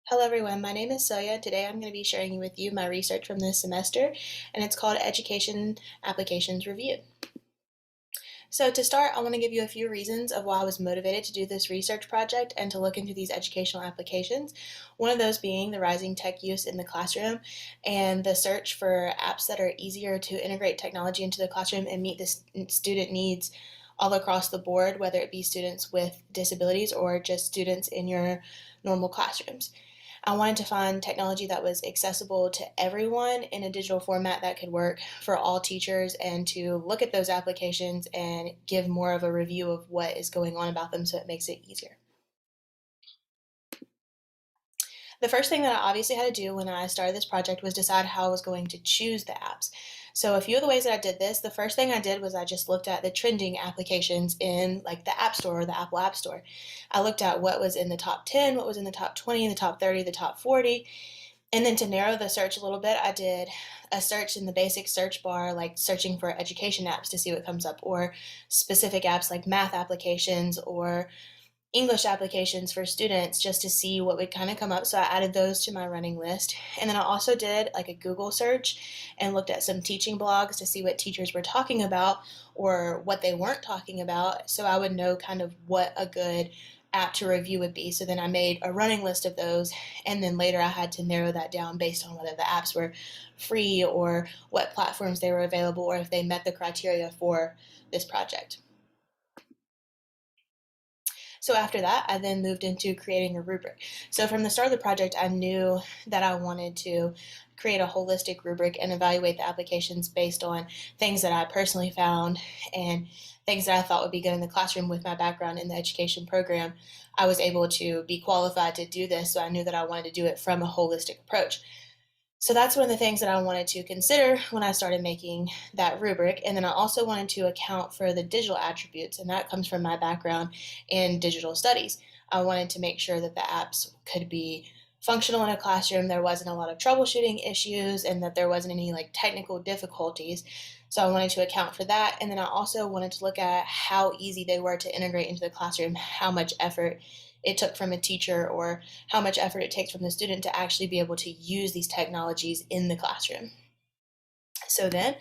Hello everyone, my name is Celia. Today I'm going to be sharing with you my research from this semester, and it's called Education Applications Review. So to start, I want to give you a few reasons of why I was motivated to do this research project and to look into these educational applications. One of those being the rising tech use in the classroom and the search for apps that are easier to integrate technology into the classroom and meet the student needs all across the board, whether it be students with disabilities or just students in your normal classrooms. I wanted to find technology that was accessible to everyone in a digital format that could work for all teachers, and to look at those applications and give more of a review of what is going on about them so it makes it easier. The first thing that I obviously had to do when I started this project was decide how I was going to choose the apps. So a few of the ways that I did this, the first thing I did was I just looked at the trending applications in like the App Store or the Apple App Store. I looked at what was in the top 10, what was in the top 20, the top 30, the top 40. And then to narrow the search a little bit, I did a search in the basic search bar, like searching for education apps to see what comes up, or specific apps like math applications or English applications for students, just to see what would kind of come up. So I added those to my running list. And then I also did like a Google search and looked at some teaching blogs to see what teachers were talking about or what they weren't talking about, so I would know kind of what a good app to review would be. So then I made a running list of those, and then later I had to narrow that down based on whether the apps were free or what platforms they were available or if they met the criteria for this project. So after that, I then moved into creating a rubric. So from the start of the project, I knew that I wanted to create a holistic rubric and evaluate the applications based on things that I personally found and things that I thought would be good in the classroom. With my background in the education program, I was able to be qualified to do this, so I knew that I wanted to do it from a holistic approach. So that's one of the things that I wanted to consider when I started making that rubric. And then I also wanted to account for the digital attributes, and that comes from my background in digital studies. I wanted to make sure that the apps could be functional in a classroom, there wasn't a lot of troubleshooting issues, and that there wasn't any like technical difficulties. So I wanted to account for that. And then I also wanted to look at how easy they were to integrate into the classroom, how much effort it took from a teacher or how much effort it takes from the student to actually be able to use these technologies in the classroom. So then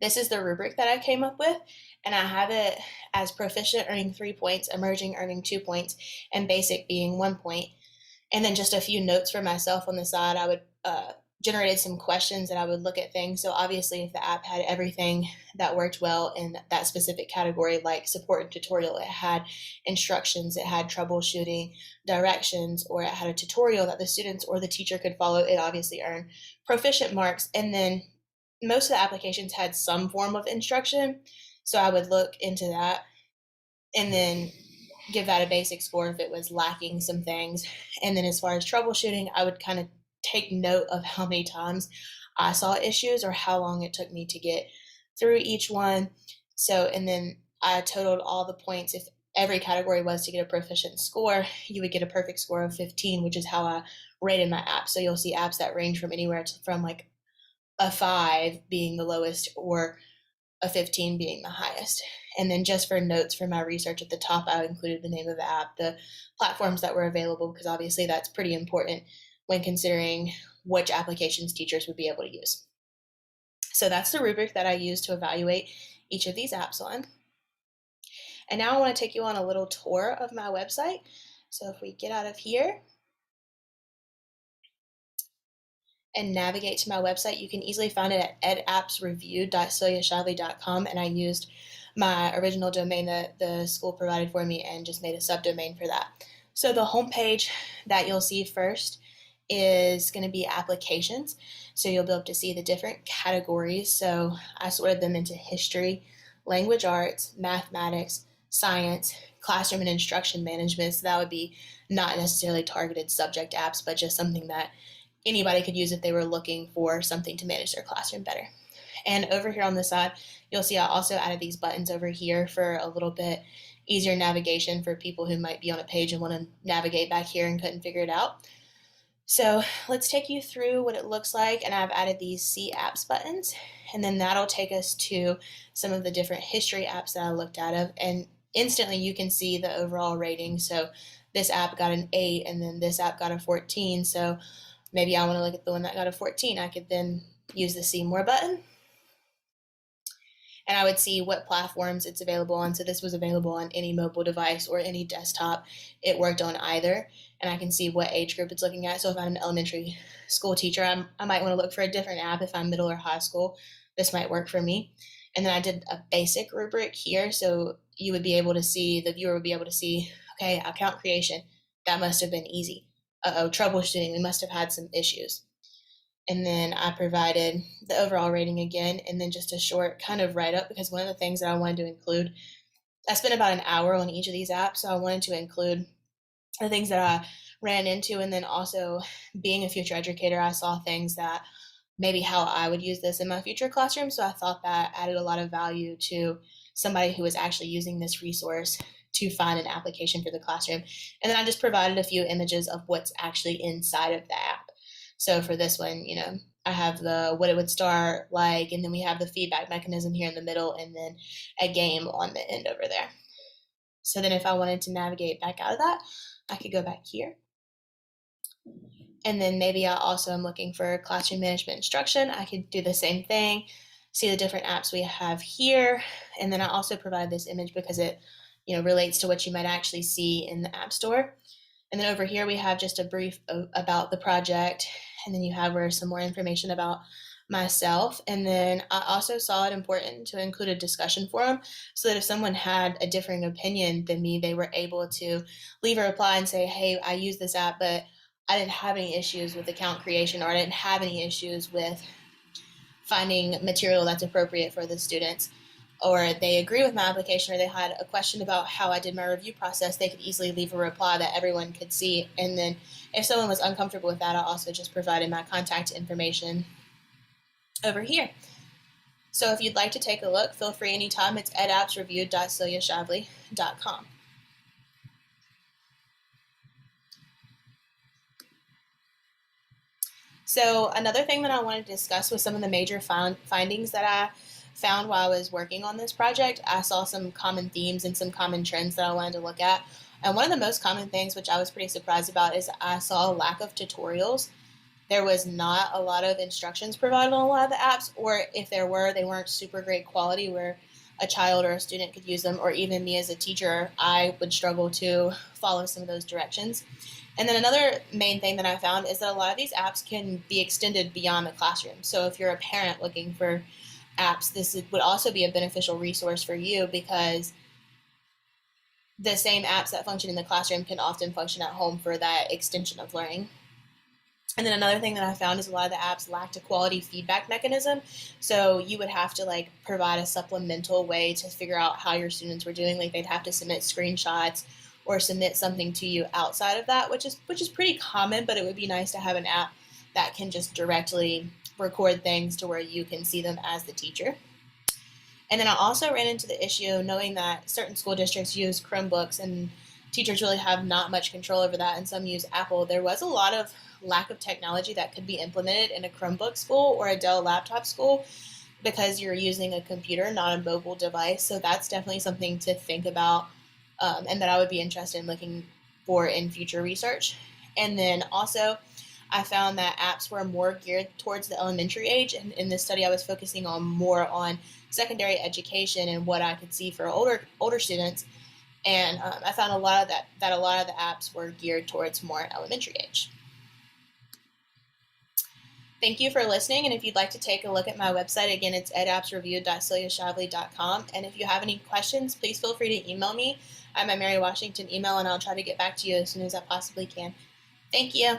this is the rubric that I came up with, and I have it as proficient earning 3 points, emerging earning 2 points, and basic being 1 point. And then just a few notes for myself on the side. I would generated some questions that I would look at things. So obviously, if the app had everything that worked well in that specific category, like support and tutorial, it had instructions, it had troubleshooting, directions, or it had a tutorial that the students or the teacher could follow, it obviously earned proficient marks. And then most of the applications had some form of instruction, so I would look into that and then give that a basic score if it was lacking some things. And then as far as troubleshooting, I would kind of take note of how many times I saw issues or how long it took me to get through each one. So, and then I totaled all the points. If every category was to get a proficient score, you would get a perfect score of 15, which is how I rated my app. So you'll see apps that range from anywhere from like a 5 being the lowest or a 15 being the highest. And then just for notes for my research at the top, I included the name of the app, the platforms that were available, because obviously that's pretty important when considering which applications teachers would be able to use. So that's the rubric that I use to evaluate each of these apps on. And now I want to take you on a little tour of my website. So if we get out of here and navigate to my website, you can easily find it at edappsreview.celiashively.com, and I used my original domain that the school provided for me and just made a subdomain for that. So the homepage that you'll see first is going to be applications. So you'll be able to see the different categories. So I sorted them into history, language arts, mathematics, science, classroom and instruction management. So that would be not necessarily targeted subject apps, but just something that anybody could use if they were looking for something to manage their classroom better. And over here on the side, you'll see I also added these buttons over here for a little bit easier navigation for people who might be on a page and want to navigate back here and couldn't figure it out. So let's take you through what it looks like, and I've added these See Apps buttons, and then that'll take us to some of the different history apps that I looked at, and instantly you can see the overall rating. So this app got an 8 and then this app got a 14. So maybe I want to look at the one that got a 14. I could then use the see more button, and I would see what platforms it's available on. So this was available on any mobile device or any desktop. It worked on either, and I can see what age group it's looking at. So if I'm an elementary school teacher, I might want to look for a different app. If I'm middle or high school, this might work for me. And then I did a basic rubric here, so you would be able to see, the viewer would be able to see, okay, account creation, that must have been easy. Troubleshooting, we must have had some issues. And then I provided the overall rating again, and then just a short kind of write-up, because one of the things that I wanted to include, I spent about an hour on each of these apps, so I wanted to include the things that I ran into, and then also being a future educator, I saw things that maybe how I would use this in my future classroom, so I thought that added a lot of value to somebody who was actually using this resource to find an application for the classroom. And then I just provided a few images of what's actually inside of the app. So for this one, I have the what it would start like, and then we have the feedback mechanism here in the middle, and then a game on the end over there. So then if I wanted to navigate back out of that, I could go back here. And then maybe I also am looking for classroom management instruction. I could do the same thing, see the different apps we have here. And then I also provide this image because it relates to what you might actually see in the App Store. And then over here we have just a brief about the project, and then you have where some more information about myself. And then I also saw it important to include a discussion forum, so that if someone had a differing opinion than me, they were able to leave a reply and say, hey, I use this app, but I didn't have any issues with account creation, or I didn't have any issues with finding material that's appropriate for the students, or they agree with my application, or they had a question about how I did my review process. They could easily leave a reply that everyone could see. And then if someone was uncomfortable with that, I also just provided my contact information over here. So if you'd like to take a look, feel free anytime. It's edappsreview.celiashively.com. So another thing that I wanted to discuss was some of the major findings that I found while I was working on this project. I saw some common themes and some common trends that I wanted to look at. And one of the most common things, which I was pretty surprised about, is I saw a lack of tutorials. There was not a lot of instructions provided on a lot of the apps, or if there were, they weren't super great quality where a child or a student could use them, or even me as a teacher, I would struggle to follow some of those directions. And then another main thing that I found is that a lot of these apps can be extended beyond the classroom. So if you're a parent looking for apps, this would also be a beneficial resource for you, because the same apps that function in the classroom can often function at home for that extension of learning. And then another thing that I found is a lot of the apps lacked a quality feedback mechanism. So you would have to provide a supplemental way to figure out how your students were doing. Like they'd have to submit screenshots or submit something to you outside of that, which is pretty common, but it would be nice to have an app that can just directly record things to where you can see them as the teacher. And then I also ran into the issue knowing that certain school districts use Chromebooks and teachers really have not much control over that, and some use Apple. There was a lot of lack of technology that could be implemented in a Chromebook school or a Dell laptop school, because you're using a computer, not a mobile device. So that's definitely something to think about, and that I would be interested in looking for in future research. And then also, I found that apps were more geared towards the elementary age, and in this study I was focusing more on secondary education and what I could see for older students. And I found a lot of a lot of the apps were geared towards more elementary age. Thank you for listening, and if you'd like to take a look at my website, again, it's edappsreview.celiashively.com. And if you have any questions, please feel free to email me. I'm at Mary Washington email, and I'll try to get back to you as soon as I possibly can. Thank you.